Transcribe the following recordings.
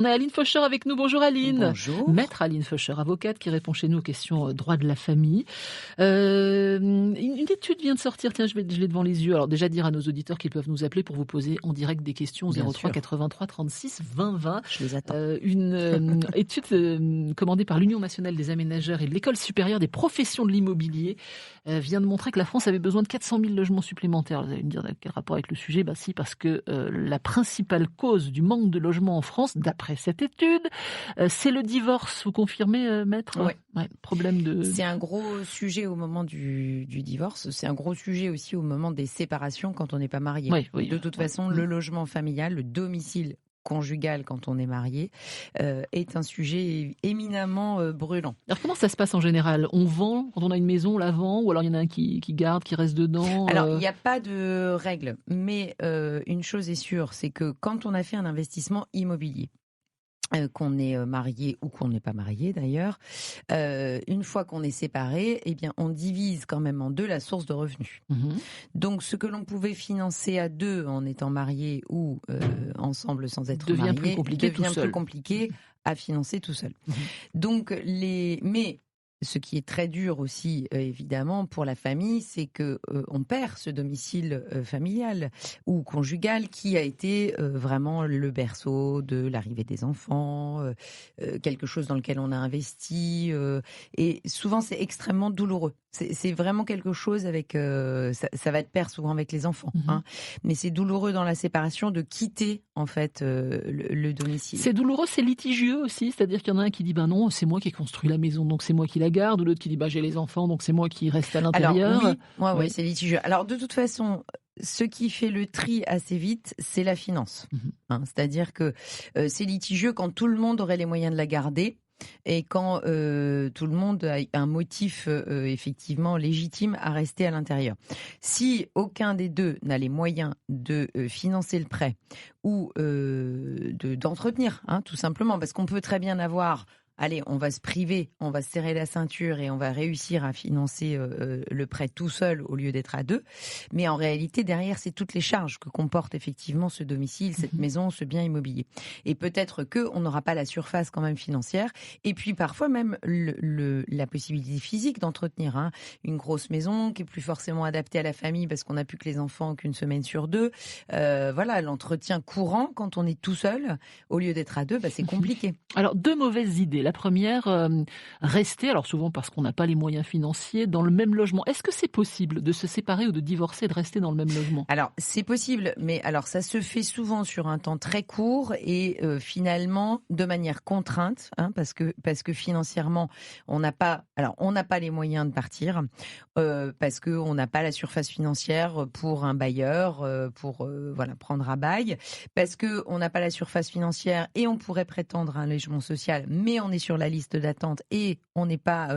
On a Aline Faucheur avec nous. Bonjour Aline. Bonjour. Maître Aline Faucheur, avocate qui répond chez nous aux questions droit de la famille. Une étude vient de sortir, tiens, je l'ai devant les yeux. Alors déjà dire à nos auditeurs qu'ils peuvent nous appeler pour vous poser en direct des questions au Bien 03 sûr. 83 36 20 20. Je les attends. Une étude commandée par l'Union nationale des aménageurs et de l'École supérieure des professions de l'immobilier vient de montrer que la France avait besoin de 400 000 logements supplémentaires. Vous allez me dire quel rapport avec le sujet ? Bah si, parce que la principale cause du manque de logements en France, d'après cette étude, c'est le divorce. Vous confirmez, maître ? Oui. Ouais, problème de... C'est un gros sujet au moment du divorce. C'est un gros sujet aussi au moment des séparations quand on n'est pas marié. Oui, de toute façon, le logement familial, le domicile conjugal quand on est marié, est un sujet éminemment brûlant. Alors comment ça se passe en général ? On vend quand on a une maison, on la vend, ou alors il y en a un qui garde, qui reste dedans Alors, il n'y a pas de règle, mais une chose est sûre, c'est que quand on a fait un investissement immobilier, qu'on est marié ou qu'on n'est pas marié d'ailleurs, une fois qu'on est séparé, eh bien, on divise quand même en deux la source de revenus. Donc, ce que l'on pouvait financer à deux en étant marié ou ensemble sans être devient marié plus compliqué devient tout seul. plus compliqué à financer tout seul. Donc, mais ce qui est très dur aussi, évidemment, pour la famille, c'est que on perd ce domicile familial ou conjugal qui a été vraiment le berceau de l'arrivée des enfants, quelque chose dans lequel on a investi. Et souvent, c'est extrêmement douloureux. C'est vraiment quelque chose avec... ça va de pair souvent avec les enfants. Hein, mais c'est douloureux dans la séparation de quitter, en fait, le domicile. C'est douloureux, c'est litigieux aussi. C'est-à-dire qu'il y en a un qui dit, ben non, c'est moi qui ai construit la maison, donc c'est moi qui la garde. Ou l'autre qui dit, bah j'ai les enfants, donc c'est moi qui reste à l'intérieur. Alors oui, c'est litigieux. Alors de toute façon, ce qui fait le tri assez vite, c'est la finance. Hein, c'est-à-dire que c'est litigieux quand tout le monde aurait les moyens de la garder. Et quand tout le monde a un motif effectivement légitime à rester à l'intérieur. Si aucun des deux n'a les moyens de financer le prêt ou d'entretenir, hein, tout simplement, parce qu'on peut très bien avoir... Allez, on va se priver, on va se serrer la ceinture et on va réussir à financer le prêt tout seul au lieu d'être à deux. Mais en réalité, derrière, c'est toutes les charges que comporte effectivement ce domicile, cette maison, ce bien immobilier. Et peut-être qu'on n'aura pas la surface quand même financière. Et puis parfois même la possibilité physique d'entretenir une grosse maison qui est plus forcément adaptée à la famille parce qu'on n'a plus que les enfants qu'une semaine sur deux. Voilà, l'entretien courant quand on est tout seul au lieu d'être à deux, c'est compliqué. Alors deux mauvaises idées. La première, rester, alors souvent parce qu'on n'a pas les moyens financiers, dans le même logement. Est-ce que c'est possible de se séparer ou de divorcer et de rester dans le même logement ? Alors c'est possible, mais alors ça se fait souvent sur un temps très court et finalement de manière contrainte, hein, parce que financièrement on n'a pas les moyens de partir, parce que on n'a pas la surface financière pour un bailleur, pour prendre à bail, parce que on n'a pas la surface financière et on pourrait prétendre à un logement social, mais on est sur la liste d'attente et on n'est pas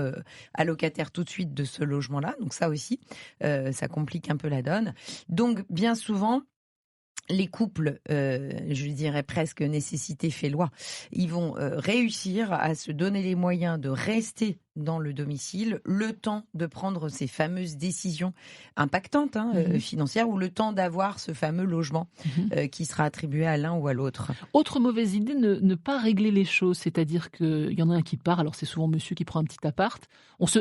allocataire tout de suite de ce logement-là. Donc ça aussi, ça complique un peu la donne. Donc bien souvent, les couples, je dirais presque nécessité fait loi, ils vont réussir à se donner les moyens de rester dans le domicile, le temps de prendre ces fameuses décisions impactantes financières ou le temps d'avoir ce fameux logement qui sera attribué à l'un ou à l'autre. Autre mauvaise idée, ne pas régler les choses, c'est-à-dire qu'il y en a un qui part, alors c'est souvent monsieur qui prend un petit appart.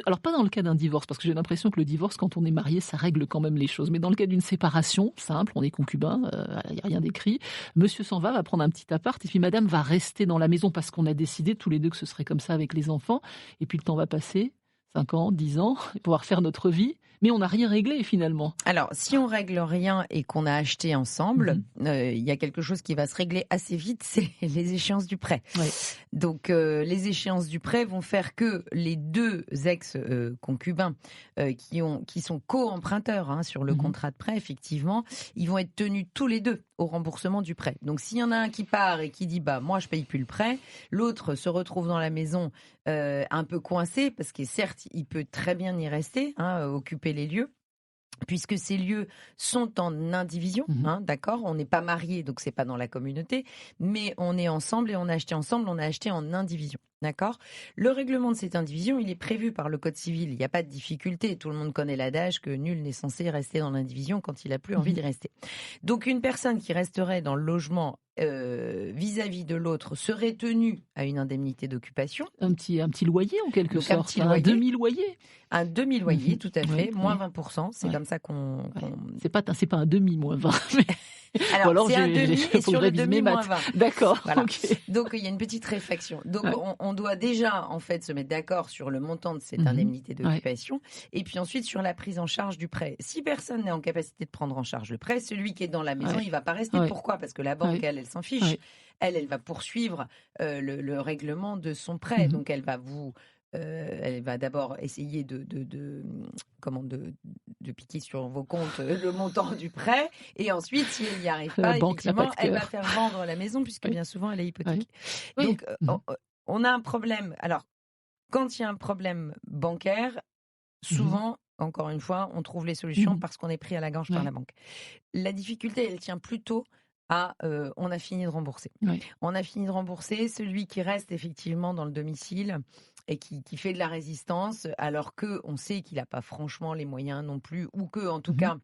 Alors pas dans le cas d'un divorce, parce que j'ai l'impression que le divorce, quand on est marié, ça règle quand même les choses, mais dans le cas d'une séparation, simple, on est concubins, il n'y a rien d'écrit, monsieur s'en va prendre un petit appart, et puis madame va rester dans la maison parce qu'on a décidé tous les deux que ce serait comme ça avec les enfants, et puis le temps va passer, 5 ans, 10 ans, pouvoir faire notre vie, mais on n'a rien réglé finalement. Alors, si on règle rien et qu'on a acheté ensemble, il y a quelque chose qui va se régler assez vite, c'est les échéances du prêt. Ouais. Donc, les échéances du prêt vont faire que les deux ex-concubins qui sont co-emprunteurs sur le contrat de prêt, effectivement, ils vont être tenus tous les deux au remboursement du prêt. Donc, s'il y en a un qui part et qui dit « moi, je paye plus le prêt », l'autre se retrouve dans la maison un peu coincé, parce que certes, il peut très bien y rester, occuper les lieux, puisque ces lieux sont en indivision, d'accord ? On n'est pas mariés, donc c'est pas dans la communauté, mais on est ensemble et on a acheté ensemble, on a acheté en indivision. D'accord. Le règlement de cette indivision, il est prévu par le Code civil. Il n'y a pas de difficulté. Tout le monde connaît l'adage que nul n'est censé rester dans l'indivision quand il n'a plus envie Mmh. d'y rester. Donc une personne qui resterait dans le logement vis-à-vis de l'autre serait tenue à une indemnité d'occupation. Un petit loyer en quelque Donc un sorte, petit un loyer, demi-loyer? un demi-loyer, Mmh. tout à Oui, fait, moins oui, 20%. C'est ouais, comme ça qu'on... ouais. C'est pas un demi moins 20, ou Alors, alors c'est un demi et faut que sur je le révise mes demi, moins maths. 20. D'accord, Voilà. OK. Donc, il y a une petite réflexion. Donc, Ouais. on doit déjà, en fait, se mettre d'accord sur le montant de cette Mmh. indemnité Ouais, d'occupation et puis ensuite sur la prise en charge du prêt. Si personne n'est en capacité de prendre en charge le prêt, celui qui est dans la maison, ouais, il va pas rester. ouais, Pourquoi? Parce que la banque, ouais, elle s'en fiche. ouais. Elle va poursuivre le règlement de son prêt. Mmh. Donc, elle va d'abord essayer comment, de piquer sur vos comptes le montant du prêt. Et ensuite, si elle n'y arrive La pas, banque n'a pas effectivement, de elle va cœur. faire vendre la maison puisque Oui, bien souvent, elle est oui, hypothéquée. oui. Donc, Mmh. on a un problème. Alors, quand il y a un problème bancaire, Mmh. souvent, encore une fois, on trouve les solutions Mmh. parce qu'on est pris à la gorge par Ouais, la banque. La difficulté, elle tient plutôt à on a fini de rembourser. ouais. On a fini de rembourser celui qui reste effectivement dans le domicile et qui fait de la résistance alors que on sait qu'il n'a pas franchement les moyens non plus ou que en tout Mmh. cas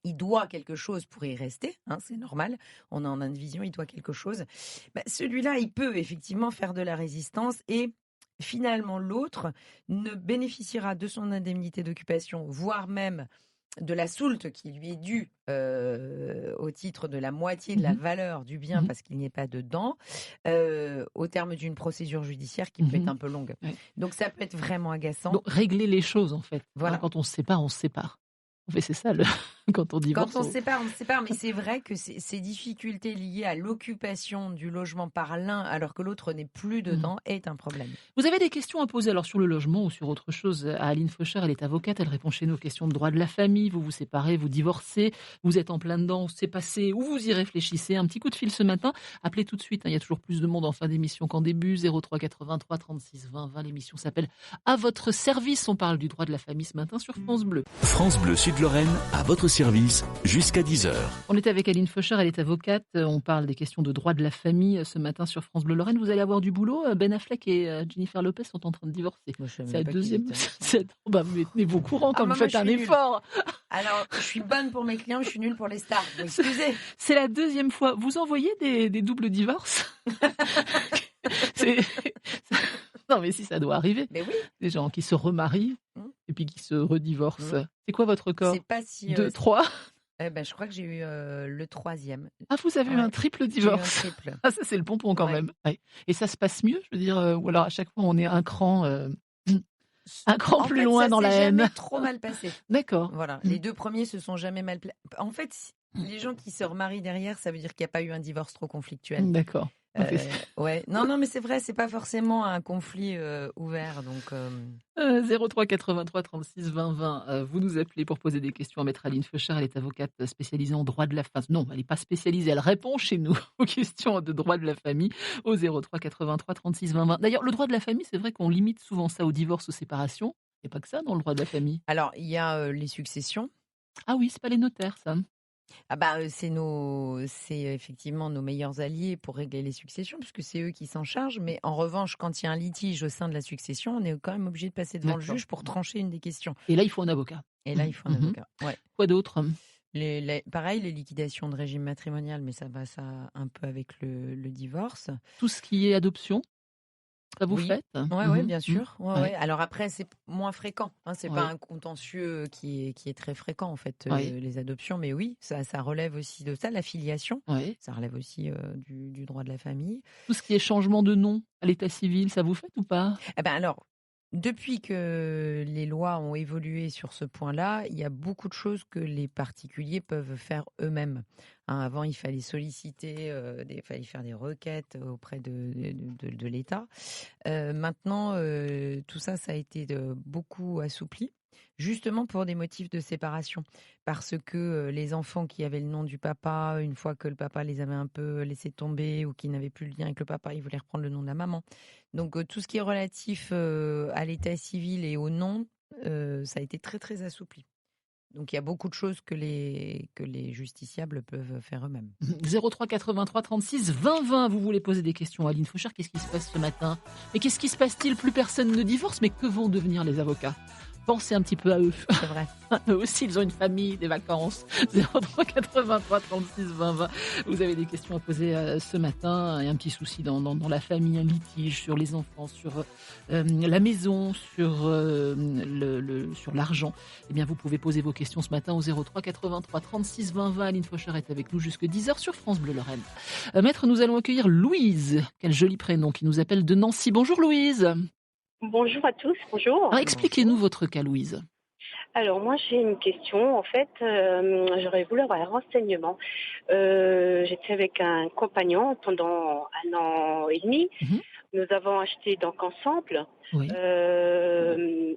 il doit quelque chose pour y rester, hein, c'est normal. On est en indivision, il doit quelque chose. Bah, celui-là, il peut effectivement faire de la résistance et finalement l'autre ne bénéficiera de son indemnité d'occupation, voire même de la soulte qui lui est due au titre de la moitié de la Mmh. valeur du bien Mmh. parce qu'il n'y est pas dedans, au terme d'une procédure judiciaire qui peut être Mmh. un peu longue. Ouais. Donc ça peut être vraiment agaçant. Donc régler les choses en fait, hein, Voilà. quand on se sépare, on se sépare. En fait, c'est ça le quand on Quand divorce, on se sépare, mais c'est vrai que ces difficultés liées à l'occupation du logement par l'un alors que l'autre n'est plus mmh. dedans est un problème. Vous avez des questions à poser alors sur le logement ou sur autre chose à Aline Faucher, elle est avocate, elle répond chez nous aux questions de droit de la famille, vous vous séparez, vous divorcez, vous êtes en plein dedans, c'est passé ou vous y réfléchissez. Un petit coup de fil ce matin, appelez tout de suite, hein, il y a toujours plus de monde en fin d'émission qu'en début, 03 83 36 20 20, l'émission s'appelle À votre service, on parle du droit de la famille ce matin sur France Bleu. France Bleu Sud-Lorraine, à votre service, jusqu'à 10h. On est avec Aline Faucher, elle est avocate. On parle des questions de droit de la famille ce matin sur France Bleu Lorraine. Vous allez avoir du boulot. Ben Affleck et Jennifer Lopez sont en train de divorcer. Moi, je savais C'est la même pas qu'ils deuxième. étaient ensemble. Bah, mettez-vous au courant Ah, quand moi, vous faites je un suis nulle. effort. Alors, je suis bonne pour mes clients, je suis nulle pour les stars. Vous excusez. C'est la deuxième fois. Vous envoyez des doubles divorces. C'est- Non, mais si ça doit arriver. Mais oui, Des gens qui se remarient Mm. et puis qui se redivorcent. Mm. C'est quoi votre record? c'est pas si. 2, 3. Je crois que j'ai eu le troisième. Ah, vous avez eu Ouais, un triple j'ai eu un divorce. triple. Ah, ça, c'est le pompon quand Ouais. même. Ouais. Et ça se passe mieux, je veux dire, ou alors à chaque fois, on est un cran, un cran En plus fait, loin ça dans la s'est jamais haine. trop mal passé. D'accord. Voilà, Mmh. les deux premiers se sont jamais mal. En fait, les gens qui se remarient derrière, ça veut dire qu'il n'y a pas eu un divorce trop conflictuel. D'accord. Ok. Ouais, non, mais c'est vrai, c'est pas forcément un conflit ouvert, donc. 03 83 36 20 20. Vous nous appelez pour poser des questions à Maître Aline Faucher. Elle est avocate spécialisée en droit de la famille. Non, elle n'est pas spécialisée. Elle répond chez nous aux questions de droit de la famille au 03 83 36 20 20. D'ailleurs, le droit de la famille, c'est vrai qu'on limite souvent ça au divorce, aux séparations. Il n'y a pas que ça dans le droit de la famille. Alors, il y a les successions. Ah oui, c'est pas les notaires, ça. Ah bah, c'est effectivement nos meilleurs alliés pour régler les successions, puisque c'est eux qui s'en chargent. Mais en revanche, quand il y a un litige au sein de la succession, on est quand même obligé de passer devant le D'accord. juge pour trancher une des questions. Et là, il faut un avocat. Et là, il faut un Mhm. avocat. Ouais. Quoi d'autre? Pareil, les liquidations de régime matrimonial, mais ça va un peu avec le divorce. Tout ce qui est adoption, ça vous Oui. faites? Ouais, bien sûr. Ouais, Ouais. ouais. Alors après, c'est moins fréquent. Hein. C'est Ouais. pas un contentieux qui est très fréquent, en fait, Ouais. les adoptions. Mais oui, ça relève aussi de ça. La filiation, Ouais. ça relève aussi du droit de la famille. Tout ce qui est changement de nom à l'état civil, ça vous fait ou pas? Eh ben alors, depuis que les lois ont évolué sur ce point-là, il y a beaucoup de choses que les particuliers peuvent faire eux-mêmes. Hein, avant, il fallait solliciter, il fallait faire des requêtes auprès de l'État. Maintenant, tout ça, ça a été beaucoup assoupli, justement pour des motifs de séparation. Parce que les enfants qui avaient le nom du papa, une fois que le papa les avait un peu laissés tomber ou qui n'avaient plus le lien avec le papa, ils voulaient reprendre le nom de la maman. Donc tout ce qui est relatif à l'état civil et au nom, ça a été très très assoupli. Donc il y a beaucoup de choses que les justiciables peuvent faire eux-mêmes. 03 83 36 20 20, vous voulez poser des questions à Aline Fauchard. Qu'est-ce qui se passe ce matin? Mais qu'est-ce qui se passe-t-il? Plus personne ne divorce, mais que vont devenir les avocats? Pensez un petit peu à eux. C'est vrai. Eux aussi, ils ont une famille, des vacances. 03 83 36 20 20. Vous avez des questions à poser ce matin. Il y a un petit souci dans la famille, un litige sur les enfants, sur la maison, sur sur l'argent. Eh bien, vous pouvez poser vos questions ce matin au 03 83 36 20 20. Aline Fauchard est avec nous jusque 10h sur France Bleu Lorraine. Maître, nous allons accueillir Louise. Quel joli prénom, qui nous appelle de Nancy. Bonjour Louise. Bonjour à tous, bonjour. Alors, expliquez-nous votre cas, Louise. Alors moi j'ai une question, en fait j'aurais voulu avoir un renseignement. J'étais avec un compagnon pendant 1 an et demi. Nous avons acheté donc ensemble, Oui.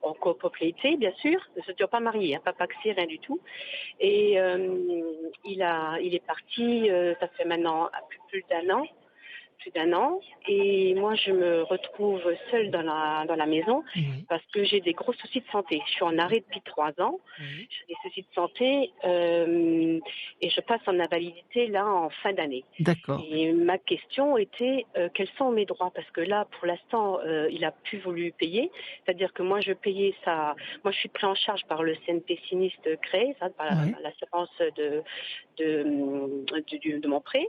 en copropriété bien sûr, nous ne sommes pas mariés, pas pacsés, rien du tout. Et il est parti, ça fait maintenant plus d'un an. Et moi je me retrouve seule dans la maison Oui. parce que j'ai des gros soucis de santé. Je suis en arrêt depuis 3 ans, Oui. j'ai des soucis de santé et je passe en invalidité là en fin d'année. D'accord. Et ma question était quels sont mes droits, parce que là pour l'instant il a plus voulu payer, c'est-à-dire que moi je payais ça, moi je suis pris en charge par le CNP sinistre créé, ça, par Oui. l'assurance de mon prêt,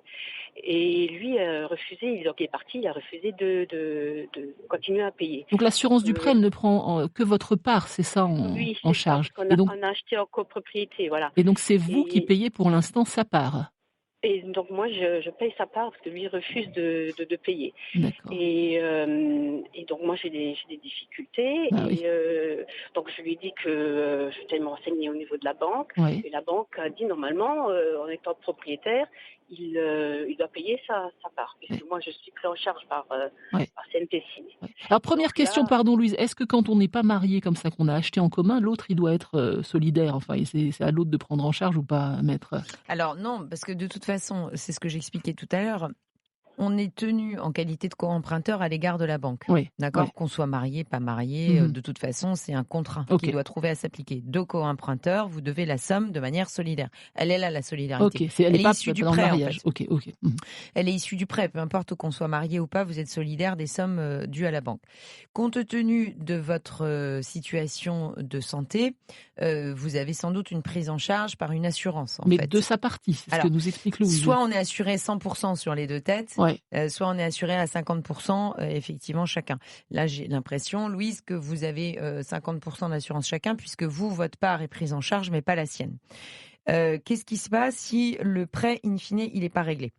et lui refusé, donc il est parti, il a refusé de continuer à payer. Donc l'assurance du prêt, elle ne prend que votre part, c'est ça, Oui, en c'est ça, charge. parce qu'on Et donc, on a acheté en copropriété, voilà. c'est vous qui Et, payez pour l'instant sa part. et donc moi je paye sa part parce que lui refuse de payer. D'accord. Et donc moi j'ai des difficultés, Ah oui. et donc je lui ai dit que je devais me renseigner au niveau de la banque, Oui. et la banque a dit normalement en étant propriétaire il doit payer sa part, puisque Oui. moi je suis pris en charge par Oui. CNP Ciné. Oui. Alors première Donc question, là, pardon Louise, est-ce que quand on n'est pas marié comme ça, qu'on a acheté en commun, l'autre il doit être solidaire, enfin, et c'est à l'autre de prendre en charge ou pas, maître? Alors non, parce que de toute façon, c'est ce que j'expliquais tout à l'heure, on est tenu en qualité de co-emprunteur à l'égard de la banque. Oui. D'accord, Oui. qu'on soit marié, pas marié, Mhm. de toute façon, c'est un contrat Ok. qui doit trouver à s'appliquer. Deux co-emprunteurs, vous devez la somme de manière solidaire. Elle est là, la solidarité. Ok. Elle n'est Elle est pas issue du dans le prêt, en mariage. fait. Ok. Ok. Mhm. Elle est issue du prêt, peu importe qu'on soit marié ou pas, vous êtes solidaire des sommes dues à la banque. Compte tenu de votre situation de santé, vous avez sans doute une prise en charge par une assurance, en Mais fait. de sa partie, c'est ce que Alors, nous explique Louise. soit on est assuré 100% sur les deux têtes, Ouais. soit on est assuré à 50% effectivement chacun. Là, j'ai l'impression, Louise, que vous avez 50% d'assurance chacun, puisque vous, votre part est prise en charge, mais pas la sienne. Qu'est-ce qui se passe si le prêt, in fine, il n'est pas réglé?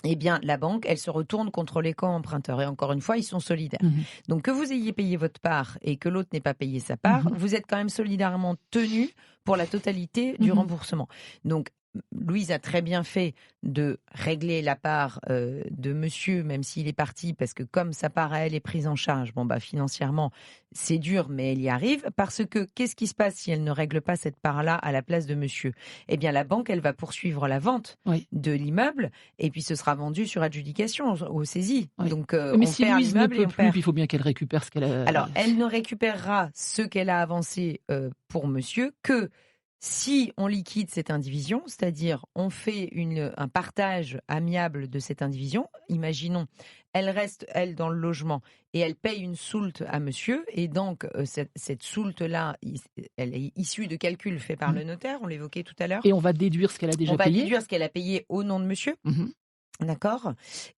Eh bien, la banque, elle se retourne contre les co-emprunteurs. Et encore une fois, ils sont solidaires. Mhm. Donc, que vous ayez payé votre part et que l'autre n'ait pas payé sa part, vous êtes quand même solidairement tenu pour la totalité du remboursement. Donc, Louise a très bien fait de régler la part de monsieur, même s'il est parti, parce que comme sa part à elle est prise en charge, bon bah financièrement c'est dur, mais elle y arrive. Parce que qu'est-ce qui se passe si elle ne règle pas cette part-là à la place de monsieur? Eh bien la banque, elle va poursuivre la vente de l'immeuble, et puis ce sera vendu sur adjudication aux saisies. Oui. Donc Mais on si perd Louise ne l'immeuble et peut on plus, perd. il faut bien qu'elle récupère ce qu'elle a. Alors elle ne récupérera ce qu'elle a avancé pour monsieur que si on liquide cette indivision, c'est-à-dire on fait un partage amiable de cette indivision, imaginons, elle reste, elle, dans le logement et elle paye une soulte à monsieur, et donc cette soulte-là, elle est issue de calculs faits par le notaire, on l'évoquait tout à l'heure. Et on va déduire ce qu'elle a déjà On va payé. déduire ce qu'elle a payé au nom de monsieur. Mhm. D'accord.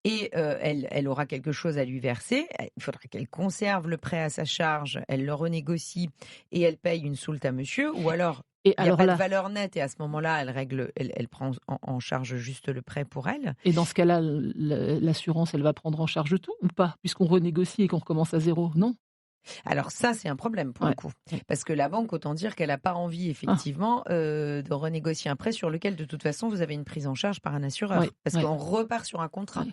Et elle aura quelque chose à lui verser. Il faudra qu'elle conserve le prêt à sa charge, elle le renégocie et elle paye une soulte à monsieur. Ou alors, Et il n'y a alors pas là, de valeur nette et à ce moment-là, elle prend en charge juste le prêt pour elle. et dans ce cas-là, l'assurance, elle va prendre en charge tout ou pas, puisqu'on renégocie et qu'on recommence à zéro, non? Alors ça, c'est un problème pour le coup. Parce que la banque, autant dire qu'elle n'a pas envie, effectivement, de renégocier un prêt sur lequel, de toute façon, vous avez une prise en charge par un assureur. Parce qu'on repart sur un contrat.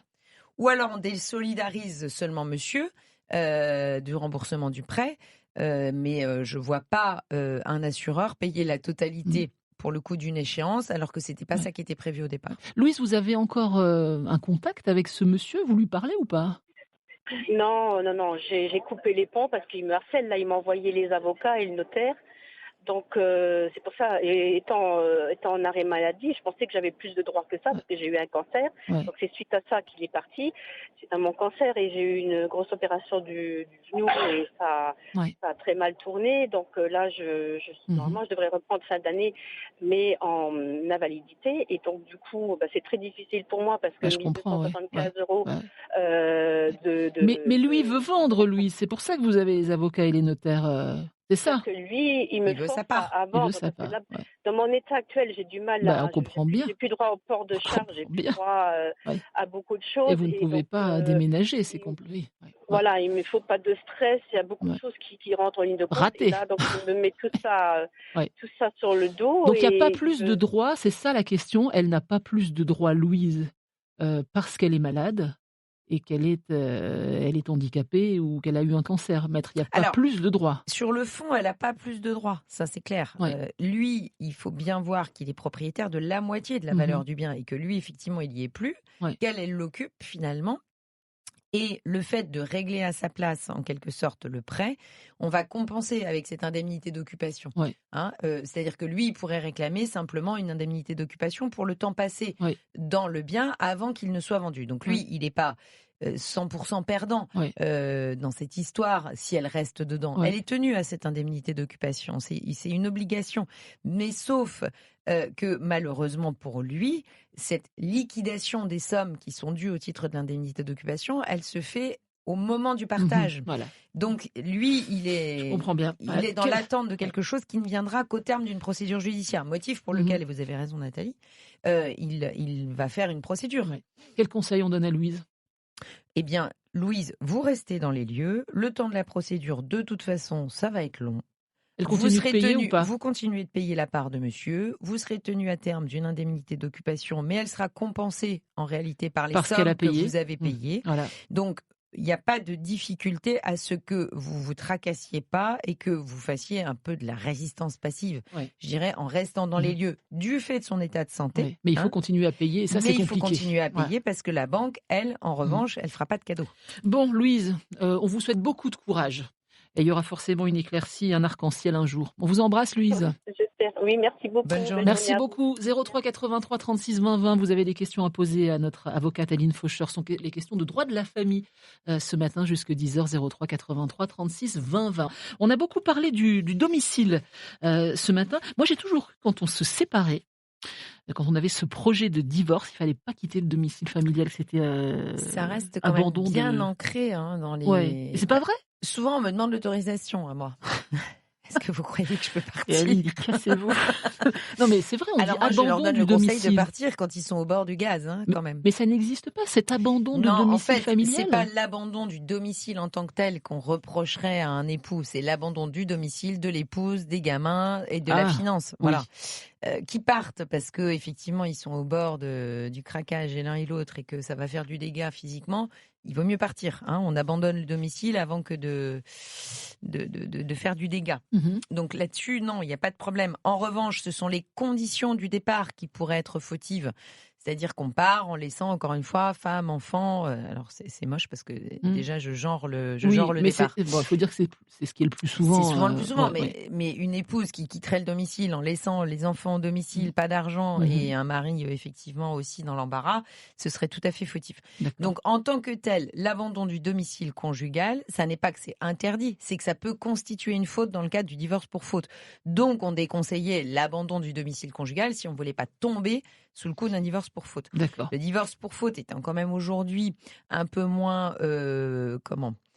Ou alors, on désolidarise seulement monsieur du remboursement du prêt. Mais je ne vois pas un assureur payer la totalité pour le coût d'une échéance, alors que ce n'était pas ça qui était prévu au départ. Louise, vous avez encore un contact avec ce monsieur? Vous lui parlez ou pas? Non, j'ai coupé les ponts parce qu'il me harcèle. Là, il m'a envoyé les avocats et le notaire. Donc c'est pour ça, et étant en arrêt maladie, je pensais que j'avais plus de droits que ça parce que j'ai eu un cancer. Ouais. Donc c'est suite à ça qu'il est parti. C'est à mon cancer et j'ai eu une grosse opération du genou et ça a très mal tourné. Donc là, normalement, je devrais reprendre fin d'année, mais en invalidité. Et donc du coup, c'est très difficile pour moi parce que je comprends, 1275 euros mais lui, il veut vendre, lui. C'est pour ça que vous avez les avocats et les notaires. C'est ça. Parce que lui, il me force à vendre. Sa part. Là, dans mon état actuel, j'ai du mal on comprend bien. J'ai plus droit au port de charge, j'ai plus droit à beaucoup de choses. Et vous ne pouvez pas déménager, c'est compliqué. Voilà, il ne me faut pas de stress, il y a beaucoup de choses qui rentrent en ligne de compte. Raté. Et là, donc, je me mets tout ça sur le dos. Donc, il n'y a pas plus de droits, c'est ça la question. Elle n'a pas plus de droits, Louise, parce qu'elle est malade et qu'elle est handicapée ou qu'elle a eu un cancer. Maître, il n'y a pas plus de droits. Sur le fond, elle n'a pas plus de droits, ça c'est clair. Lui, il faut bien voir qu'il est propriétaire de la moitié de la valeur du bien et que lui, effectivement, il n'y est plus, qu'elle, elle l'occupe finalement. Et le fait de régler à sa place, en quelque sorte, le prêt, on va compenser avec cette indemnité d'occupation. C'est-à-dire que lui, il pourrait réclamer simplement une indemnité d'occupation pour le temps passé dans le bien avant qu'il ne soit vendu. Donc lui, il n'est pas 100% perdant dans cette histoire si elle reste dedans. Elle est tenue à cette indemnité d'occupation. C'est une obligation. Mais sauf que malheureusement pour lui, cette liquidation des sommes qui sont dues au titre de l'indemnité d'occupation, elle se fait au moment du partage. Donc lui, il est dans l'attente de quelque chose qui ne viendra qu'au terme d'une procédure judiciaire. Motif pour lequel, et vous avez raison Nathalie, il va faire une procédure. Quel conseil on donne à Louise ? Eh bien, Louise, vous restez dans les lieux. Le temps de la procédure, de toute façon, ça va être long. Elle continue de payer ou pas ? Vous continuez de payer la part de monsieur. Vous serez tenu à terme d'une indemnité d'occupation, mais elle sera compensée en réalité par les sommes que vous avez payées. Donc, il n'y a pas de difficulté à ce que vous vous tracassiez pas et que vous fassiez un peu de la résistance passive, je dirais, en restant dans les lieux du fait de son état de santé. Mais il faut continuer à payer et ça, c'est compliqué. Il faut continuer à payer parce que la banque, elle, en revanche, elle ne fera pas de cadeau. Bon, Louise, on vous souhaite beaucoup de courage. Et il y aura forcément une éclaircie, un arc-en-ciel un jour. On vous embrasse, Louise. J'espère. Oui, merci beaucoup. Bonne journée. Merci beaucoup. 03 83 36 20 20. Vous avez des questions à poser à notre avocate Aline Faucheur. Ce sont les questions de droit de la famille ce matin jusqu'à 10h. 03 83 36 20 20. On a beaucoup parlé du domicile ce matin. Moi, j'ai toujours, quand on se séparait, quand on avait ce projet de divorce, il fallait pas quitter le domicile familial. C'était ça reste quand même bien ancré dans les. Et c'est pas vrai. Souvent, on me demande l'autorisation à moi. Est-ce que vous croyez que je peux partir ? Et Aline dit cassez-vous. Non mais c'est vrai, on dit moi, abandon je leur donne du le domicile. conseil de partir quand ils sont au bord du gaz, quand même. Mais ça n'existe pas, cet abandon de domicile familial. C'est pas l'abandon du domicile en tant que tel qu'on reprocherait à un époux, c'est l'abandon du domicile, de l'épouse, des gamins et de la finance. Voilà. Qui partent parce que effectivement ils sont au bord du craquage et l'un et l'autre et que ça va faire du dégât physiquement. Il vaut mieux partir. On abandonne le domicile avant que de faire du dégât. Donc là-dessus, non, il n'y a pas de problème. En revanche, ce sont les conditions du départ qui pourraient être fautives. C'est-à-dire qu'on part en laissant, encore une fois, femme, enfant. Alors c'est moche parce que déjà je genre le départ. Il faut dire que c'est ce qui est le plus souvent. C'est souvent le plus souvent, mais une épouse qui quitterait le domicile en laissant les enfants au domicile, pas d'argent et un mari effectivement aussi dans l'embarras, ce serait tout à fait fautif. Donc en tant que tel, l'abandon du domicile conjugal, ça n'est pas que c'est interdit, c'est que ça peut constituer une faute dans le cadre du divorce pour faute. Donc on déconseillait l'abandon du domicile conjugal si on voulait pas tomber sous le coup d'un divorce pour faute. Le divorce pour faute étant quand même aujourd'hui un peu moins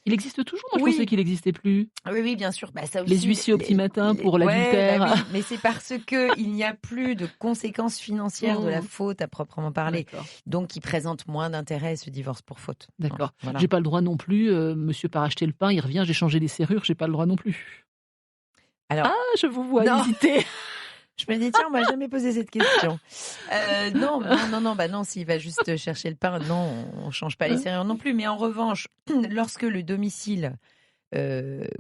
Il existe toujours. Moi, je pensais qu'il n'existait plus. Oui, bien sûr. Ça aussi, les huissiers au petit matin pour l'adultère. Oui, mais c'est parce que il n'y a plus de conséquences financières de la faute à proprement parler. Donc, il présente moins d'intérêt ce divorce pour faute. D'accord. Voilà. J'ai pas le droit non plus. Monsieur part acheter le pain, il revient, j'ai changé les serrures, j'ai pas le droit non plus. Alors, je vous vois hésiter. Je me dis, tiens, on m'a jamais posé cette question. Non, s'il va juste chercher le pain, non, on change pas les serrures non plus. Mais en revanche, lorsque le domicile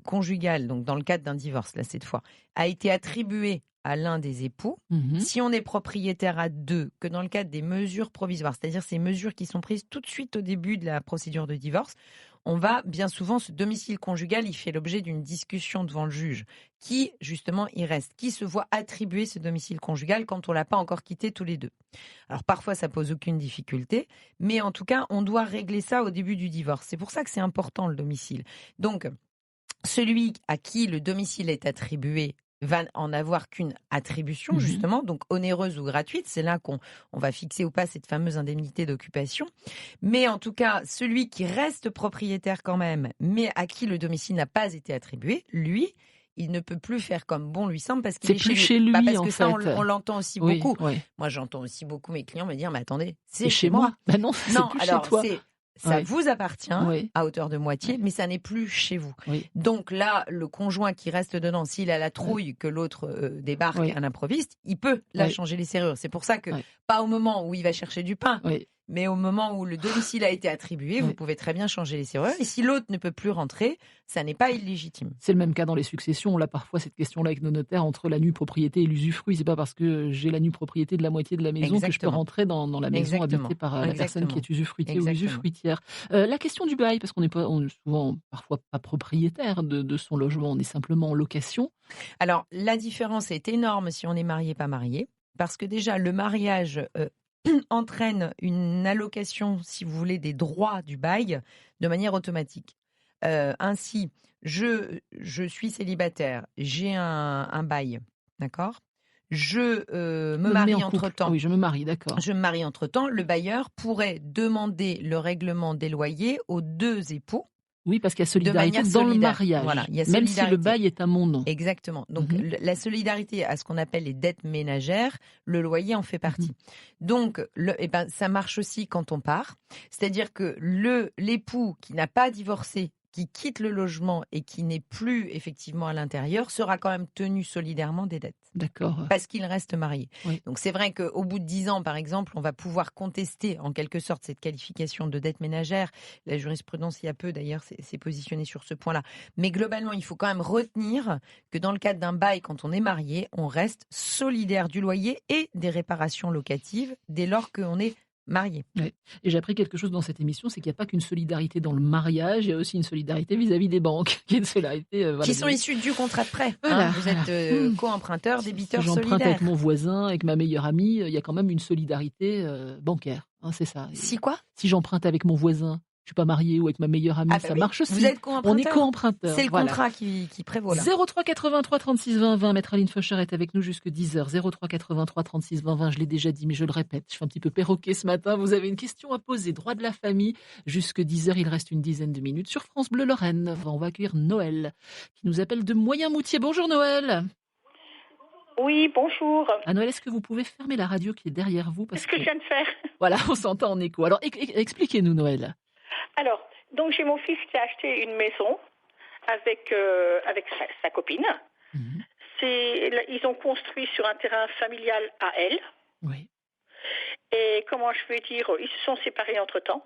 conjugal, donc dans le cadre d'un divorce, là, cette fois, a été attribué à l'un des époux, Mmh. si on est propriétaire à 2, que dans le cadre des mesures provisoires, c'est-à-dire ces mesures qui sont prises tout de suite au début de la procédure de divorce, on va bien souvent, ce domicile conjugal, il fait l'objet d'une discussion devant le juge. Qui, justement, y reste? Qui se voit attribuer ce domicile conjugal quand on l'a pas encore quitté tous les deux? Alors parfois, ça pose aucune difficulté, mais en tout cas, on doit régler ça au début du divorce. C'est pour ça que c'est important, le domicile. Donc, celui à qui le domicile est attribué va en avoir qu'une attribution, Mmh. justement, donc onéreuse ou gratuite. C'est là qu'on va fixer ou pas cette fameuse indemnité d'occupation. Mais en tout cas, celui qui reste propriétaire quand même, mais à qui le domicile n'a pas été attribué, lui, il ne peut plus faire comme bon lui semble parce qu'il C'est est plus chez chez lui. lui, Parce en que ça, fait. on l'entend aussi Oui, beaucoup. ouais. Moi, j'entends aussi beaucoup mes clients me dire, mais attendez, C'est c'est chez chez moi. moi. Non, c'est Non, plus alors chez toi. ça Ouais. vous appartient Oui. à hauteur de moitié, Ouais. mais ça n'est plus chez vous. Oui. Donc là, le conjoint qui reste dedans, s'il a la trouille que l'autre débarque Oui. à l'improviste, il peut là Oui. changer les serrures. C'est pour ça que Oui. pas au moment où il va chercher du pain, Oui. mais au moment où le domicile a été attribué, vous Oui. pouvez très bien changer les serrures. Et si l'autre ne peut plus rentrer, ça n'est pas illégitime. C'est le même cas dans les successions. On a parfois cette question-là avec nos notaires entre la nue propriété et l'usufruit. C'est pas parce que j'ai la nue propriété de la moitié de la maison que je peux Exactement. rentrer dans la maison Exactement. habitée par la personne qui est usufruitier ou Exactement. usufruitière. La question du bail, parce qu'on est souvent parfois pas propriétaire de son logement, on est simplement en location. Alors, la différence est énorme si on est marié, pas marié, parce que déjà, le mariage entraîne une allocation, si vous voulez, des droits du bail de manière automatique. Ainsi, je suis célibataire, j'ai un bail, d'accord? Je me mets marie en couple. entre-temps. Oui, je me marie, d'accord. Je me marie entre-temps. Le bailleur pourrait demander le règlement des loyers aux 2 époux. Oui, parce qu'il y a solidarité manière dans le solidaire. mariage. Voilà, il y a même si le solidarité. bail est à mon nom. Exactement. Donc, Mhm. la solidarité à ce qu'on appelle les dettes ménagères, le loyer en fait partie. Donc, ça marche aussi quand on part. C'est-à-dire que l'époux qui n'a pas divorcé, qui quitte le logement et qui n'est plus effectivement à l'intérieur, sera quand même tenu solidairement des dettes. D'accord. Parce qu'il reste marié. Oui. Donc c'est vrai qu'au bout de 10 ans, par exemple, on va pouvoir contester en quelque sorte cette qualification de dette ménagère. La jurisprudence, il y a peu d'ailleurs, s'est positionnée sur ce point-là. Mais globalement, il faut quand même retenir que dans le cadre d'un bail, quand on est marié, on reste solidaire du loyer et des réparations locatives dès lors qu'on est marié. Ouais. Et j'ai appris quelque chose dans cette émission, c'est qu'il n'y a pas qu'une solidarité dans le mariage, il y a aussi une solidarité vis-à-vis des banques, qui est une solidarité qui sont issues du contrat de prêt. Voilà, Vous êtes co-emprunteur, débiteur si j'emprunte solidaire. avec mon voisin, avec ma meilleure amie, il y a quand même une solidarité bancaire. C'est ça. Si quoi? Si j'emprunte avec mon voisin, je suis pas mariée, ou avec ma meilleure amie, ça oui. marche aussi. Vous êtes co-emprunteur. On est co-emprunteur. C'est le voilà. contrat qui prévaut là. 03 83 36 20 20. Maître Aline Faucher est avec nous jusque 10h. 03 83 36 20 20. Je l'ai déjà dit, mais je le répète. Je fais un petit peu perroquet ce matin. Vous avez une question à poser. Droit de la famille. Jusque 10h, il reste une dizaine de minutes. Sur France Bleu Lorraine, on va accueillir Noël, qui nous appelle de Moyen-Moutier. Bonjour Noël. Oui, bonjour. Noël, est-ce que vous pouvez fermer la radio qui est derrière vous? C'est ce que je viens de faire. Voilà, on s'entend en écho. Alors, expliquez-nous Noël. Alors, donc j'ai mon fils qui a acheté une maison avec sa copine. Mhm. Ils ont construit sur un terrain familial à elle. Oui. Et comment je vais dire, ils se sont séparés entre-temps.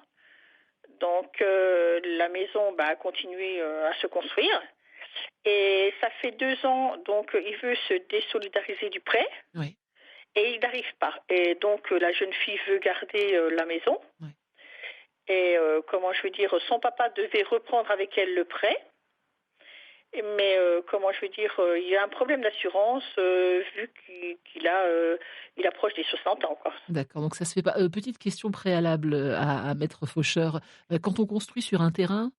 Donc, la maison a continué à se construire. Et ça fait 2 ans, donc il veut se désolidariser du prêt. Oui. Et il n'arrive pas. Et donc, la jeune fille veut garder la maison. Oui. Et comment je veux dire, son papa devait reprendre avec elle le prêt. Mais comment je veux dire, il y a un problème d'assurance vu qu'il approche des 60 ans. Quoi. D'accord, donc ça se fait pas. Petite question préalable à Maître Faucheur. Quand on construit sur un terrain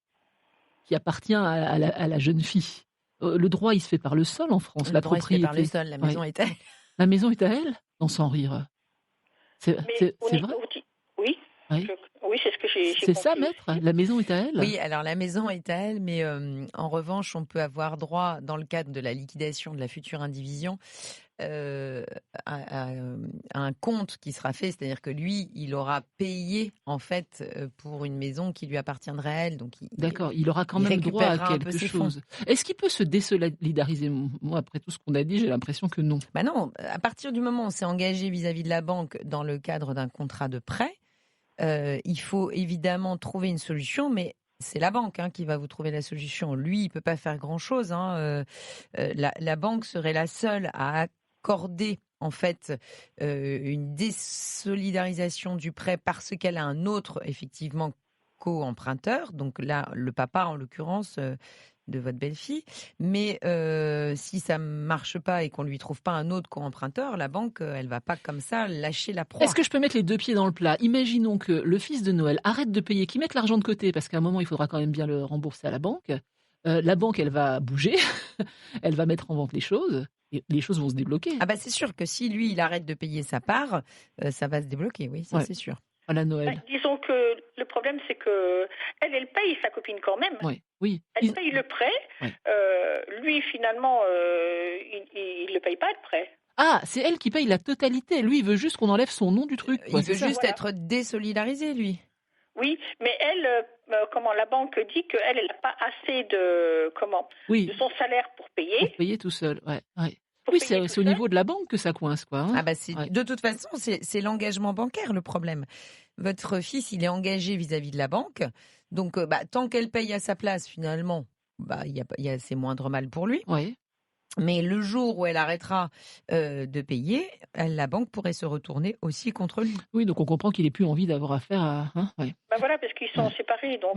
qui appartient à la jeune fille, le droit il se fait par le sol en France, Le la droit, il se fait propriété. par le sol, la maison est à elle. La maison est à elle? Non, sans rire. C'est vrai? Oui. Oui. Oui, c'est ce que j'ai C'est ça, compris maître? aussi. La maison est à elle? Oui, alors la maison est à elle, mais en revanche, on peut avoir droit, dans le cadre de la liquidation de la future indivision, à un compte qui sera fait, c'est-à-dire que lui, il aura payé en fait pour une maison qui lui appartiendrait à elle. Donc D'accord, il aura quand il même droit à récupérera un peu quelque ses fonds. chose. Est-ce qu'il peut se désolidariser? Moi, après tout ce qu'on a dit, j'ai l'impression que non. Bah non, à partir du moment où on s'est engagé vis-à-vis de la banque dans le cadre d'un contrat de prêt, il faut évidemment trouver une solution, mais c'est la banque qui va vous trouver la solution. Lui, il peut pas faire grand-chose. La banque serait la seule à accorder en fait une désolidarisation du prêt parce qu'elle a un autre effectivement co-emprunteur, donc là le papa en l'occurrence de votre belle-fille, mais si ça marche pas et qu'on lui trouve pas un autre co-emprunteur, la banque elle va pas comme ça lâcher la proie. Est-ce que je peux mettre les deux pieds dans le plat? Imaginons que le fils de Noël arrête de payer, qu'il mette l'argent de côté parce qu'à un moment il faudra quand même bien le rembourser à la banque. La banque elle va bouger, elle va mettre en vente les choses. Et les choses vont se débloquer. Ah bah c'est sûr que si lui il arrête de payer sa part, ça va se débloquer, oui, ça c'est sûr. Voilà Noël. Disons que le problème c'est que elle paye sa copine quand même. Oui. Elle paye le prêt. Lui finalement il le paye pas le prêt. Ah, c'est elle qui paye la totalité. Lui il veut juste qu'on enlève son nom du truc. Il veut juste être désolidarisé lui. Oui, mais elle, la banque dit qu'elle n'a pas assez de son salaire pour payer. Pour payer tout seul, ouais. Oui, c'est au niveau de la banque que ça coince, quoi. Hein. Ah bah de toute façon, c'est l'engagement bancaire le problème. Votre fils, il est engagé vis-à-vis de la banque, donc tant qu'elle paye à sa place, finalement, c'est moindre mal pour lui. Oui. Mais le jour où elle arrêtera de payer, la banque pourrait se retourner aussi contre lui. Oui, donc on comprend qu'il n'ait plus envie d'avoir affaire à... Voilà, parce qu'ils sont séparés, donc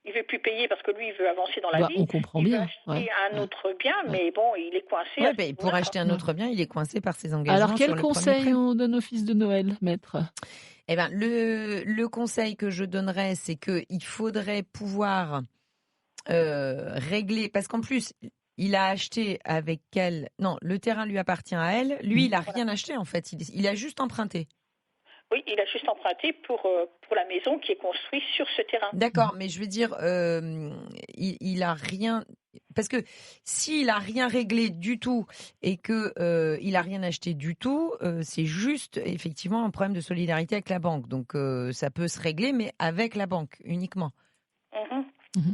il ne veut plus payer parce que lui, il veut avancer dans la vie. On comprend bien. Il veut acheter un autre bien, mais bon, il est coincé. Pour acheter un autre bien, il est coincé par ses engagements. Alors, quel conseil on donne au fils de Noël, maître ? Le conseil que je donnerais, c'est qu'il faudrait pouvoir régler... Parce qu'en plus... Il a acheté avec elle... Non, le terrain lui appartient à elle. Lui, il n'a rien acheté, en fait. Il a juste emprunté. Oui, il a juste emprunté pour la maison qui est construite sur ce terrain. D'accord, mais je veux dire, il a rien... Parce que s'il a rien réglé du tout et qu'il n'a rien acheté du tout, c'est juste, effectivement, un problème de solidarité avec la banque. Donc, ça peut se régler, mais avec la banque, uniquement.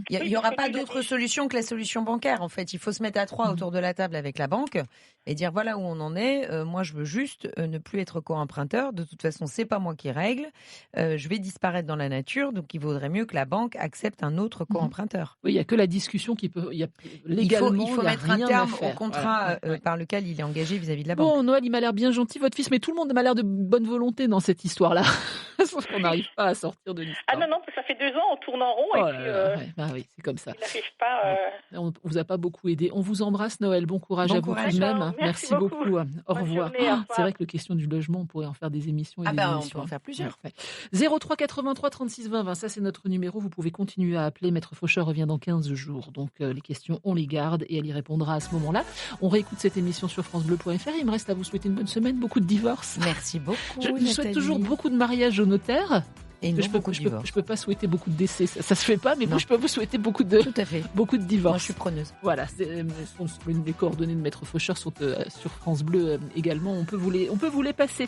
Il n'y aura pas d'autre solution que la solution bancaire, en fait. Il faut se mettre à trois autour de la table avec la banque et dire voilà où on en est. Moi, je veux juste ne plus être co-emprunteur. De toute façon, c'est pas moi qui règle. Je vais disparaître dans la nature, donc il vaudrait mieux que la banque accepte un autre co-emprunteur. Oui, il n'y a que la discussion qui peut... Légalement, il faut mettre un terme au contrat par lequel il est engagé vis-à-vis de la banque. Bon, Noël, il m'a l'air bien gentil, votre fils, mais tout le monde m'a l'air de bonne volonté dans cette histoire-là. Sauf qu'on n'arrive pas à sortir de l'histoire. Ah non, ça fait 2 ans, on tourne en rond oui, c'est comme ça. Il n'arrive pas... On ne vous a pas beaucoup aidé. On vous embrasse, Noël. Bon courage à vous tout de même. Merci beaucoup. Au revoir. C'est vrai que la question du logement, on pourrait en faire des émissions. On peut en faire plusieurs. 03 83 36 20 20, ça c'est notre numéro. Vous pouvez continuer à appeler. Maître Faucheur revient dans 15 jours. Donc les questions, on les garde et elle y répondra à ce moment-là. On réécoute cette émission sur francebleu.fr. Il me reste à vous souhaiter une bonne semaine, beaucoup de divorces. Merci beaucoup. Je vous souhaite toujours beaucoup de mariages au notaire. Et je peux pas souhaiter beaucoup de décès, ça se fait pas, mais je peux vous souhaiter beaucoup de divorces. Moi, je suis preneuse. Voilà, les coordonnées de Maître Faucheur sont sur France Bleu également. On peut vous les passer.